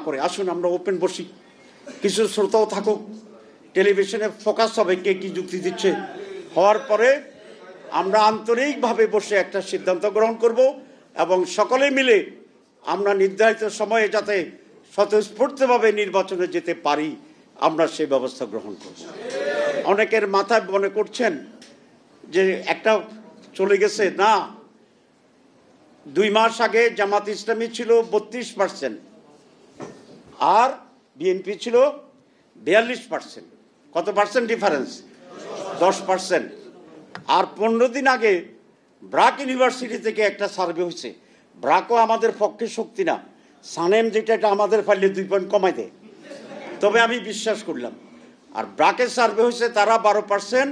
করে আসুন আমরা ওপেন বসি, কিছু শ্রোতাও থাকুক, টেলিভিশনে ফোকাস হবে কে কি যুক্তি দিচ্ছে, হওয়ার পরে আমরা আন্তরিকভাবে বসে একটা সিদ্ধান্ত গ্রহণ করব এবং সকলে মিলে আমরা নির্ধারিত সময়ে যাতে স্বতঃস্ফূর্তভাবে নির্বাচনে যেতে পারি আমরা সেই ব্যবস্থা গ্রহণ করব। অনেকের মাথায় মনে করছেন যে একটা চলে গেছে, না, 2 মাস আগে জামাত ইসলামী ছিল 32% আর বিএনপি ছিল 42%। কত পার্সেন্ট ডিফারেন্স? 10%। আর 15 দিন আগে ব্রাক ইউনিভার্সিটি থেকে একটা সার্ভে হয়েছে, ব্রাকও আমাদের পক্ষে শক্তি না, সানেম যেটা এটা আমাদের ফাইলে 2 পয়েন্ট কমাই দেয়, তবে আমি বিশ্বাস করলাম। আর ব্রাকের সার্ভে হয়েছে তারা 12%,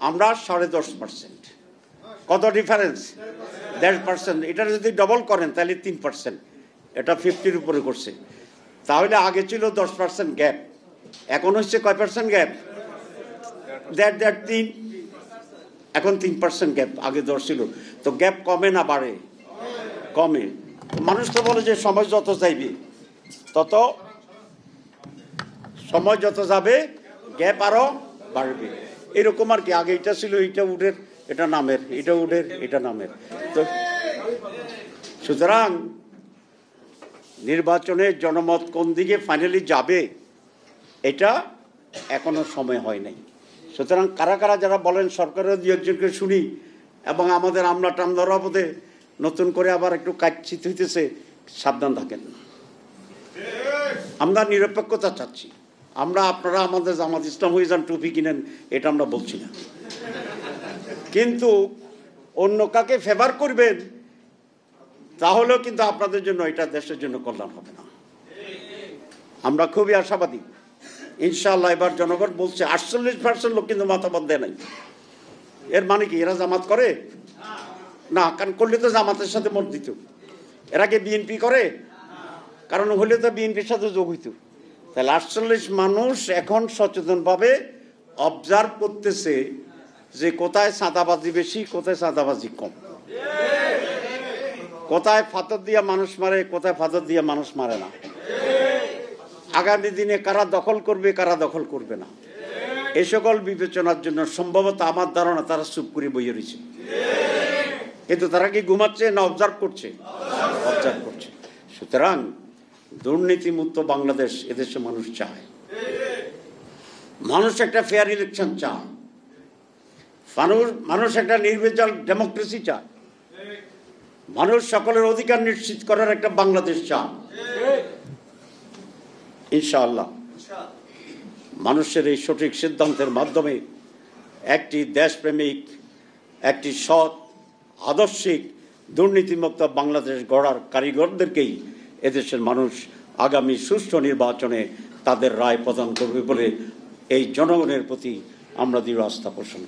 আমরা 10.5%। কত ডিফারেন্স? 1.5%। এটা যদি ডবল করেন তাহলে 3%, এটা 50-র উপরে করছে। তাহলে আগে ছিল 10% গ্যাপ, এখন হচ্ছে কয় পার্সেন্ট গ্যাপ? 3, এখন 3% গ্যাপ, আগে 10 ছিল। তো গ্যাপ কমে না বাড়ে? কমে। মানুষ তো বলে যে সময় যত যাইবে তত, সময় যত যাবে গ্যাপ আরো বাড়বে, এরকম আর কি। আগে এটা ছিল, এটা উঠের, এটা নামের, এটা উঠের, এটা নামের। তো সুতরাং নির্বাচনে জনমত কোন দিকে ফাইনালি যাবে এটা এখনো সময় হয় নাই। সুতরাং কারা কারা যারা বলেন সরকারের 2-একজনকে শুনি এবং আমাদের আমলা টামলার অবধে নতুন করে আবার একটু কাটচিত হইতেছে, সাবধান থাকেন। আমরা নিরপেক্ষতা চাচ্ছি, আমরা আপনারা আমাদের জামাত ইসলাম হয়ে যান, টুপি কিনেন, এটা আমরা বলছি না, কিন্তু অন্য কাকে ফেভার করবেন তাহলেও কিন্তু আপনাদের জন্য, এটা দেশের জন্য কল্যাণ হবে না। আমরা খুবই আশাবাদী, ইনশাআল্লাহ এবার জনগণ বলছে 48% লোক কিন্তু মতামত দেয় নাই। এর মানে কি এরা জামাত করে না? কারণ করলে তো জামাতের সাথে মত দিত। এরা কি বিএনপি করে? কারণ হলে তো বিএনপির সাথে যোগ হইত। তাহলে 48 মানুষ এখন সচেতনভাবে অবজার্ভ করতেছে যে কোথায় চাঁদাবাজি বেশি, কোথায় চাঁদাবাজি কম, কোথায় ফাতর দিয়া মানুষ মারে, কোথায় ফাতর দিয়া মানুষ মারে না, আগামী দিনে কারা দখল করবে, কারা দখল করবে না, এই সকল বিবেচনার জন্য সম্ভবত আমার ধারণা তারা চুপ করে বইয়ে রয়েছে। কিন্তু তারা কি ঘুমাচ্ছে না অবজার্ভ করছে? অবজার্ভ করছে। সুতরাং দুর্নীতিমুক্ত বাংলাদেশ এদেশে মানুষ চায়, মানুষ একটা ফেয়ার ইলেকশন চায়, মানুষ একটা নির্বাচন ডেমোক্রেসি চায়, মানুষ সকলের অধিকার নিশ্চিত করার একটা বাংলাদেশ চায়। ইনশাআল্লাহ মানুষের এই সঠিক সিদ্ধান্তের মাধ্যমে একটি দেশপ্রেমিক, একটি সৎ, আদর্শিক, দুর্নীতিমুক্ত বাংলাদেশ গড়ার কারিগরদেরকেই এদেশের মানুষ আগামী সুষ্ঠু নির্বাচনে তাদের রায় প্রদান করবে বলে এই জনগণের প্রতি আমরা দৃঢ় আস্থা পোষণ করি।